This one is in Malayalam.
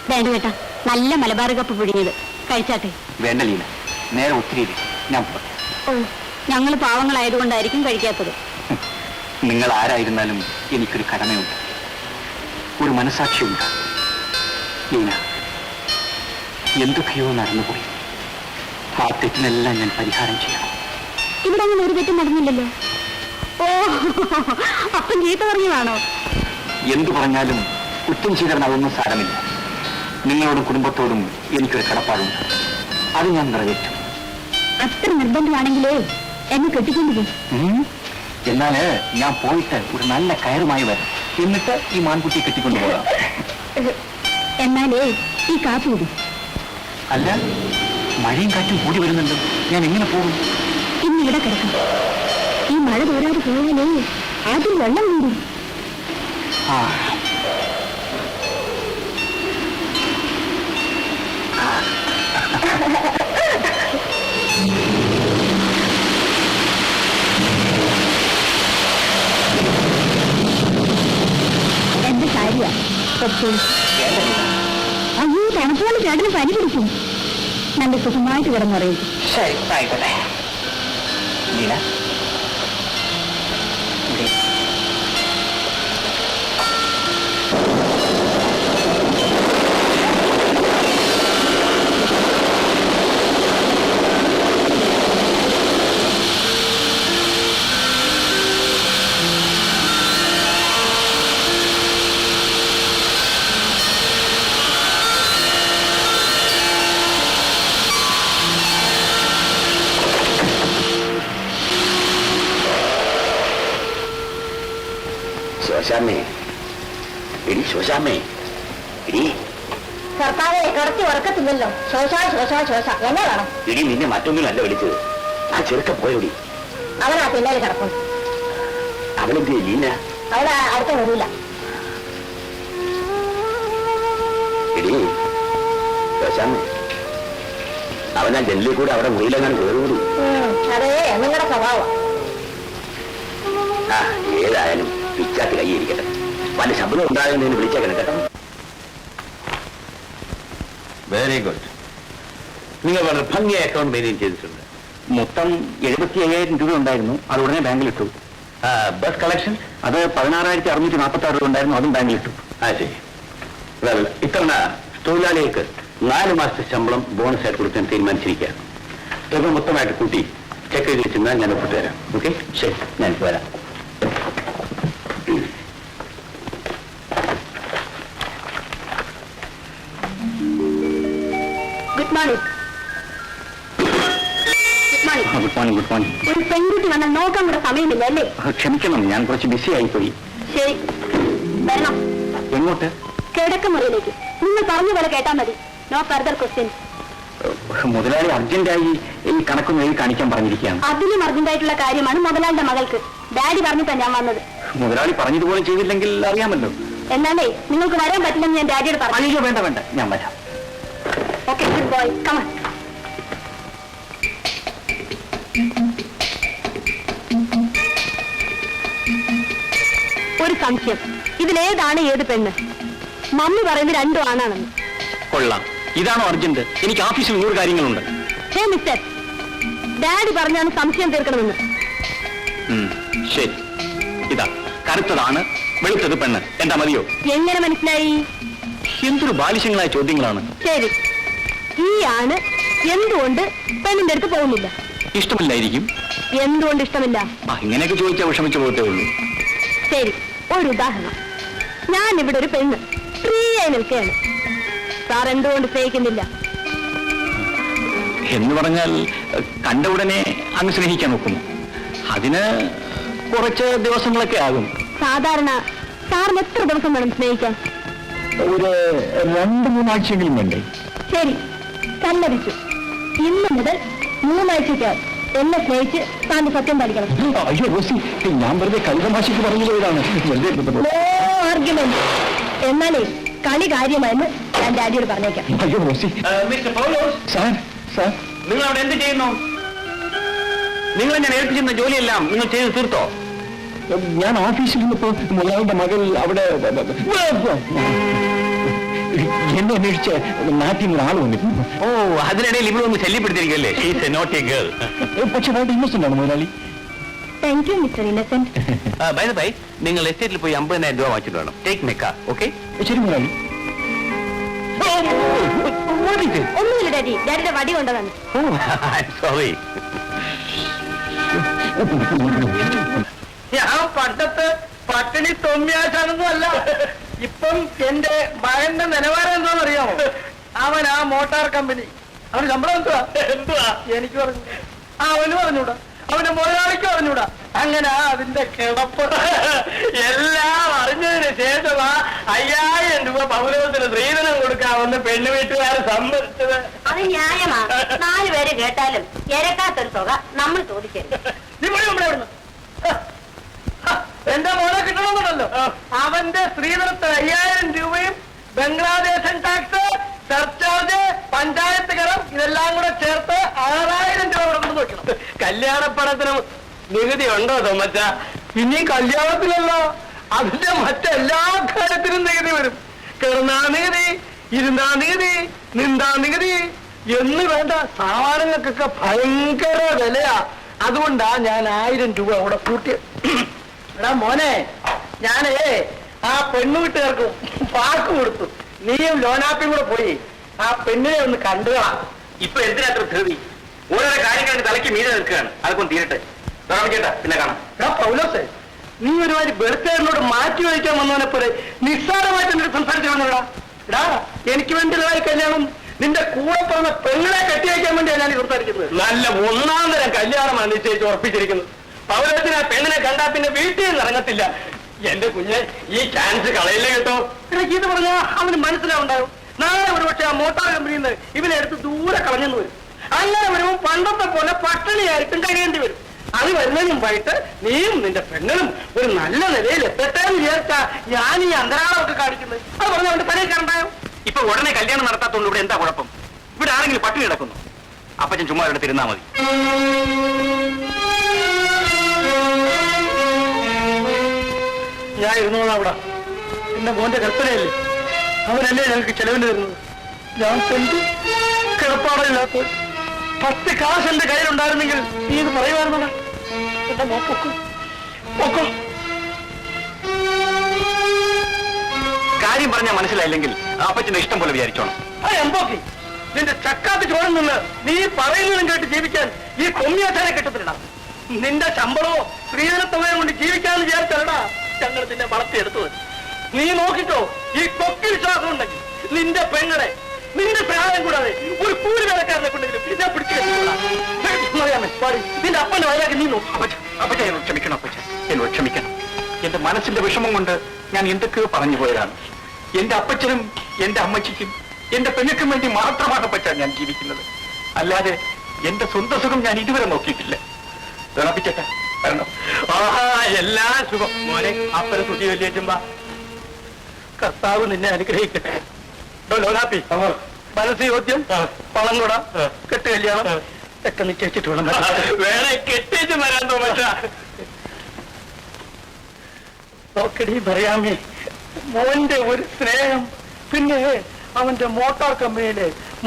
വേണ്ട കേട്ടാ, നല്ല മലബാർ കപ്പ് പിടിഞ്ഞത് കഴിച്ചാട്ടെ. വേണ്ട ലീല, നേരെ ഒത്തിരി ഞാൻ പോട്ടെ. ഓ, ഞങ്ങൾ പാവങ്ങളായതുകൊണ്ടായിരിക്കും കഴിക്കാത്തത്. നിങ്ങൾ ആരായിരുന്നാലും എനിക്കൊരു കടമയുണ്ട്, ഒരു മനസാക്ഷിയുണ്ട്. ലീന, എന്തൊക്കെയോ നടന്നുപോയി. ആ തെറ്റിനെല്ലാം ഞാൻ പരിഹാരം ചെയ്യണം. ഇവിടെ അങ്ങനെ ഒരു തെറ്റും നടന്നില്ലല്ലോ. ഓ, അപ്പം ചീത്ത പറഞ്ഞതാണോ? എന്തു പറഞ്ഞാലും കുറ്റം ചെയ്താൽ അതൊന്നും സാരമില്ല. നിങ്ങളോടും കുടുംബത്തോടും എനിക്കൊരു കടപ്പാടുണ്ട്, അത് ഞാൻ നിറവേറ്റും. അത്ര നിർബന്ധമാണെങ്കിലേ എന്നെ കെട്ടിക്കൊണ്ടുപോകും. എന്നാല് ഞാൻ പോയിട്ട് ഒരു നല്ല കയറുമായി വരാം, എന്നിട്ട് ഈ മാൻകുട്ടി കെട്ടിക്കൊണ്ടുപോകാം. എന്നാലേ ഈ കാപ്പി കൂടി. അല്ല, മഴയും കാറ്റും കൂടി വരുന്നുണ്ട്, ഞാൻ എങ്ങനെ പോകും? ഇന്നിവിടെ കിടക്കും. ഈ മഴ തോരാതെ പോകാനേ ആദ്യം വെള്ളം കൂടി. എന്റെ കാര്യ അയ്യോ, തണുപ്പോണ്ട് ചേട്ടന് പനി പിടിക്കും. നല്ല സുഖമായിട്ട് കിടന്നറിയും. ശരി, ആയിക്കോട്ടെ. ലീല, ശോശാമ്മേ, എടി ശോശാമ്മേ, എടി സർക്കാരെ കിടത്തി ഉറക്കത്തില്ലല്ലോ. ശോശ ശോശ ശോശ എന്നെ വേണം. എടി, നിന്നെ മറ്റൊന്നിനല്ല വിളിച്ചത്. ആ ചെറുക്ക പോയോടി. അവനാ പിന്നാലെ കിടക്കുന്നു. അവനെന്ത് ലീന? അവിടെ അടുത്ത വരൂല. എടി ശോശാമ്മേ, അവനാ ജനലിൽ കൂടെ അവിടെ മുറിയിലെങ്ങാനും കയറുകൂടി. അതേ നിങ്ങളുടെ സ്വഭാവം. ആ, ഏതായാലും പിച്ചാത്തി കൈയിരിക്കട്ടെ. പല ശബ്ദം ഉണ്ടാകുന്നതിന് വിളിച്ചേക്കണം കേട്ടോ. Very good. നിങ്ങൾ വളരെ ഭംഗിയായ അക്കൗണ്ട് മെയിൻറ്റെയിൻ ചെയ്തിട്ടുണ്ട്. മൊത്തം 75,000 രൂപ ഉണ്ടായിരുന്നു, അത് ഉടനെ ബാങ്കിലിട്ടു. ബസ് കളക്ഷൻ അത് 16,646 രൂപ ഉണ്ടായിരുന്നു, അതും ബാങ്കിലിട്ടു. ആ ശരി. ഇത്തവണ തൊഴിലാളികൾക്ക് 4 മാസത്തെ ശമ്പളം ബോണസ് ആയിട്ട് കൊടുക്കാൻ തീരുമാനിച്ചിരിക്കുകയാണ്. തുക മൊത്തമായിട്ട് കൂട്ടി ചെക്ക് എഴുതി വെച്ചെന്നാൽ ഞാൻ ഒപ്പിട്ട് തരാം. ഓക്കെ, ശരി, ഞാൻ വരാം. Good morning. Good morning. Good morning. ഒരു പെൺകുട്ടി വന്നാൽ നോക്കാൻ കൂടെ സമയമില്ല അല്ലേ? ക്ഷമിക്കണം, ഞാൻ കുറച്ച് ബിസി ആയിപ്പോയി. ശരി, വരണം. എങ്ങോട്ട്? കിടക്കമുറിയിലേക്ക്. നിങ്ങൾ പറഞ്ഞ പോലെ കേട്ടാൽ മതി. No further questions. മുതലാളി അർജന്റായി ഈ കണക്കൊന്നും എഴുതി കാണിക്കാൻ പറഞ്ഞിരിക്കുകയാണ്. അതിലും അർജന്റായിട്ടുള്ള കാര്യമാണ് മുതലാളിന്റെ മകൾക്ക്. ഡാഡി പറഞ്ഞിട്ടാ ഞാൻ വന്നത്. മുതലാളി പറഞ്ഞതുപോലെ ചെയ്തില്ലെങ്കിൽ അറിയാമല്ലോ. എന്നാലേ നിങ്ങൾക്ക് വരാൻ പറ്റില്ലെന്ന് ഞാൻ ഡാഡിയോട് പറഞ്ഞു. അയ്യോ, വേണ്ട വേണ്ട, ഞാൻ വരാം. Okay, good boy, come on. ഒരു സംശയം, ഇതിലേതാണ് ഏത് പെണ്ണ്? മമ്മി പറയുന്നത് 2 ആണാണെന്ന്. കൊള്ളാം, ഇതാണോ അർജന്റ്? എനിക്ക് ഓഫീസിൽ 100 കാര്യങ്ങളുണ്ട്. ഹേ മിസ്റ്റർ, ഡാഡി പറഞ്ഞാണ് സംശയം തീർക്കണമെന്ന്. ശരി, ഇതാ കറുത്തതാണ്, വെളുത്തത് പെണ്ണ്. എന്താ മതിയോ? എങ്ങനെ മനസ്സിലായി? എന്തൊരു ബാലിശങ്ങളായ ചോദ്യങ്ങളാണ്. ശരി, ഈ ആണ് എന്തുകൊണ്ട് പെണ്ണിന്റെ അടുത്ത് പോകുന്നില്ല? ഇഷ്ടമില്ലായിരിക്കും. എന്തുകൊണ്ട് ഇഷ്ടമില്ല? ഇങ്ങനെയൊക്കെ ചോദിച്ചാൽ വിഷമിച്ചു പോകത്തേ ഉള്ളൂ. ശരി, ഒരു ഉദാഹരണം. ഞാൻ ഇവിടെ ഒരു പെണ്ണ് ഫ്രീയായി നിൽക്കുകയാണ്. സാർ എന്തുകൊണ്ട് സ്നേഹിക്കുന്നില്ല? എന്ന് പറഞ്ഞാൽ കണ്ട ഉടനെ അങ്ങ് സ്നേഹിക്കാൻ നോക്കുന്നു. അതിന് കുറച്ച് ദിവസങ്ങളൊക്കെ ആകും. സാധാരണ സാറിന് എത്ര ദിവസം വേണം സ്നേഹിക്കാൻ? ഒരു 2-3 ആഴ്ചയെങ്കിലും വേണ്ടേ? ശരി, സമ്മതിച്ചു. ഇന്ന് മുതൽ 3 ആഴ്ചയ്ക്ക് എന്നെ സ്നേഹിച്ച് താന്റെ സത്യം പാലിക്കണം. അയ്യോ റോസി, ഞാൻ വെറുതെ കളിതമാശയ്ക്ക് പറഞ്ഞു പോയതാണ്. No argument. എന്നാലേ കളി കാര്യമായെന്ന് ഞാൻ ഡാഡിയോട് പറഞ്ഞേക്കാം. അയ്യോ റോസി. സാർ, സാർ, നിങ്ങൾ അവിടെ എന്ത് ചെയ്യുന്നു? നിങ്ങൾ ഞാൻ ഏൽപ്പിച്ചിരുന്ന ജോലിയെല്ലാം നിങ്ങൾ ചെയ്ത് തീർത്തോ? ഞാൻ ഓഫീസിൽ നിന്നിപ്പോ മുതലാളിയുടെ മകൾ അവിടെ എന്നെ അന്വേഷിച്ച് നാട്ടിൽ നിന്ന് ആൾ വന്നിരുന്നു. ഓ, അതിനിടയിൽ ഇവിടെ ഒന്ന് ശല്യപ്പെടുത്തിയിരിക്കല്ലേ? She's a naughty girl. പക്ഷെ വളരെ ഇന്നസെന്റ് ആണ് മുതലാളി. Thank you mister Innocent. By the by, നിങ്ങൾ എസ്റ്റേറ്റിൽ പോയി 50,000 രൂപ വാങ്ങിച്ചിട്ട് വേണം. Take my car, okay? ശരി മുതലാളി. ഒന്നുമില്ല ഡാഡി, ഡാഡിയുടെ വടി കൊണ്ടതാണ്. സോറി. ഞാൻ പണ്ടത്തെ പട്ടിണി തൊമ്മിയാശാനൊന്നും അല്ല. ഇപ്പം എന്റെ മകന്റെ നിലവാരം എന്താണെന്ന് അറിയാമോ? അവൻ ആ മോട്ടാർ കമ്പനി, അവന് ശമ്പളം എന്തുവാ എനിക്ക് പറഞ്ഞു, അവന് പറഞ്ഞൂടാ, അവന്റെ മുതലാളിക്ക് പറഞ്ഞൂടാ. അങ്ങനെ അതിന്റെ കിടപ്പ് എല്ലാം അറിഞ്ഞതിന് ശേഷമാ 5,000 രൂപ പൗരവത്തിന് സ്ത്രീധനം കൊടുക്കാമെന്ന് പെണ്ണു വീട്ടുകാരെ സമ്മതിച്ചത്. അത് ന്യായമാ. 4 പേര് കേട്ടാലും ഇരക്കാത്തൊരു തുക നമ്മൾ ചോദിക്കരുത്. നീ പോയി നമ്മളെ അവിടുന്ന്. എന്റെ മോനെ കിട്ടണമെന്നുണ്ടല്ലോ. അവന്റെ സ്ത്രീധനത്തിന് 5,000 രൂപയും ബംഗ്ലാദേശൻ ടാക്സ്, സർചാർജ്, പഞ്ചായത്ത് കരം ഇതെല്ലാം കൂടെ ചേർത്ത് 6,000 രൂപ കൊടുക്കുന്നു വെക്കണം. കല്യാണപ്പണത്തിന് നികുതി ഉണ്ടോ തോമച്ച? ഇനി കല്യാണത്തിലല്ലോ, അതിന്റെ മറ്റെല്ലാ കാര്യത്തിനും നികുതി വരും. കിടന്നാ നികുതി, ഇരുന്നാ നികുതി, നിന്താ നികുതി എന്ന് വേണ്ട സാധനങ്ങൾക്കൊക്കെ ഭയങ്കര വിലയാ. അതുകൊണ്ടാ ഞാൻ 1000 രൂപ അവിടെ കൂട്ടി. എടാ മോനെ, ഞാനേ ആ പെണ്ണു വീട്ടുകാർക്കും പാക്ക് കൊടുത്തു. നീയും ലോനാപ്പിയും കൂടെ പോയി ആ പെണ്ണിനെ ഒന്ന് കണ്ടുകളാ. ഇപ്പൊ എന്തിനാത്ര ധൃതി? ഓരോരോ കാര്യങ്ങൾ തലയ്ക്ക് മീതെ നിൽക്കുകയാണ്. അതൊക്കെ തീരട്ടെ. ചേട്ടാ, പിന്നെ കാണാം. എടാ പൗലോസേ, നീ ഒരുമാതിരി ബെർത്തേനോട് മാറ്റി വഹിക്കാൻ വന്നവനെ പോലെ നിസ്സാരമായിട്ട് എന്നോട് സംസാരിച്ചിരുന്നടാ. എടാ, എനിക്ക് വേണ്ടിയുള്ള കല്യാണം നിന്റെ കൂടെ പറഞ്ഞ പെണ്ണെ കെട്ടിവയ്ക്കാൻ വേണ്ടിയാണ് ഞാൻ സംസാരിക്കുന്നത്. നല്ല 1-ാം തരം കല്യാണമാണ് നിശ്ചയിച്ച് ഉറപ്പിച്ചിരിക്കുന്നത്. പൗലോസിന് ആ പെണ്ണിനെ കണ്ടാ പിന്നെ വീട്ടിൽ നിന്ന് ഇറങ്ങത്തില്ല. എന്റെ കുഞ്ഞെ, ഈ ചാൻസ് കളയില്ലേ കേട്ടോ. എനിക്ക് ഇത് പറഞ്ഞാൽ അവന് മനസ്സിലാവുണ്ടാവും. നാളെ ഒരുപക്ഷെ ആ മോട്ടാർ കമ്പനിയിൽ നിന്ന് ഇവനെ എടുത്ത് ദൂരെ കളഞ്ഞെന്ന് വരും. അങ്ങനെ വരുമ്പോൾ പണ്ടത്തെ പോലെ പട്ടിണിയായിട്ടും കഴിയേണ്ടി വരും. അത് വരുന്നതിന് മുമ്പായിട്ട് നീയും നിന്റെ പെണ്ണും ഒരു നല്ല നിലയിൽ എത്തട്ടെ എന്ന് വിചാരിച്ചാ ഞാൻ ഈ അന്തരാളമൊക്കെ കാണിക്കുന്നത്. അത് പറഞ്ഞ അവന്റെ പണിയെ കണ്ടായോ? ഇപ്പൊ ഉടനെ കല്യാണം നടത്താത്തോണ്ട് ഇവിടെ എന്താ കുഴപ്പം? ഇവിടെ ആരെങ്കിലും പട്ടിണി കിടക്കുന്നു? അപ്പച്ചൻ ചുമ്മാ ഇവിടെ തിരുന്നാ മതി. ഞാൻ ഇരുന്നോളാം അവിടെ. എന്റെ മോന്റെ കൽപ്പനയല്ലേ, അവനല്ലേ ഞങ്ങൾക്ക് ചെലവിന് തരുന്നത്. ഞാൻ പെണ്ണ് കിടപ്പാടില്ലാത്ത 10 കാശ് എന്റെ കയ്യിലുണ്ടായിരുന്നെങ്കിൽ നീ ഇത് പറയുമായിരുന്നോ? എന്റെ മോ പൊക്കോ പൊക്കോ. കാര്യം പറഞ്ഞാൽ മനസ്സിലായില്ലെങ്കിൽ അപ്പച്ചന്റെ ഇഷ്ടം പോലെ വിചാരിച്ചോണം. ആ എമ്പോക്കി, നിന്റെ ചക്കാത്ത് ചോറിൽ നിന്ന് നീ പറയുന്നതും കേട്ട് ജീവിക്കാൻ ഈ കൊമ്മിയാച്ചാനെ കിട്ടത്തില്ലടാ. നിന്റെ ശമ്പളമോ സ്ത്രീധനത്തുകയും കൊണ്ട് ജീവിക്കാന്ന് വിചാരിച്ചല്ലടാ ഞങ്ങൾ നിന്നെ വളർത്തിയെടുത്തത്. നീ നോക്കിക്കോ, ഈ കൊക്കി വിശ്വാസം ഉണ്ടെങ്കിൽ നിന്റെ പെങ്ങളെ നിന്റെ സഹായം കൂടാതെ ഒരു കൂലി വേലക്കാരനെ കൊണ്ടെങ്കിലും ഞാൻ പിടിച്ചു നിന്റെ അപ്പന്റെ വയലാക്കി നീ നോക്കും. അപ്പച്ച എന്നോട് ക്ഷമിക്കണം. അപ്പച്ച എന്നോട് ക്ഷമിക്കണം. എന്റെ മനസ്സിന്റെ വിഷമം കൊണ്ട് ഞാൻ എന്തൊക്കെയോ പറഞ്ഞു പോയതാണ്. എന്റെ അപ്പച്ചനും എന്റെ അമ്മച്ചിക്കും എന്റെ പെണ്ണുക്കും വേണ്ടി മാത്രമാണ് അപ്പച്ച ഞാൻ ജീവിക്കുന്നത്. അല്ലാതെ എന്റെ സ്വന്തം സുഖം ഞാൻ ഇതുവരെ നോക്കിയിട്ടില്ല. അപ്പച്ചേട്ടാ വരണം. ആഹാ, എല്ലാ സുഖം മോനെ. അപ്പനെ സുഖി വലിയേറ്റുമ്പ കർത്താവ് നിന്നെ അനുഗ്രഹിക്കട്ടെ. ലോനാപ്പി, മനസ്സ് ചോദ്യം, പണം കൂടാ, കെട്ട് കല്യാണം ഒക്കെ നിശ്ചയിച്ചിട്ട് വേണം. വേറെ കെട്ടിച്ച് വരാൻ തോമച്ച. നോക്കടി പറയാമേ, മോന്റെ ഒരു സ്നേഹം, പിന്നെ അവന്റെ മോട്ടോർ കമ്പനിയിലെ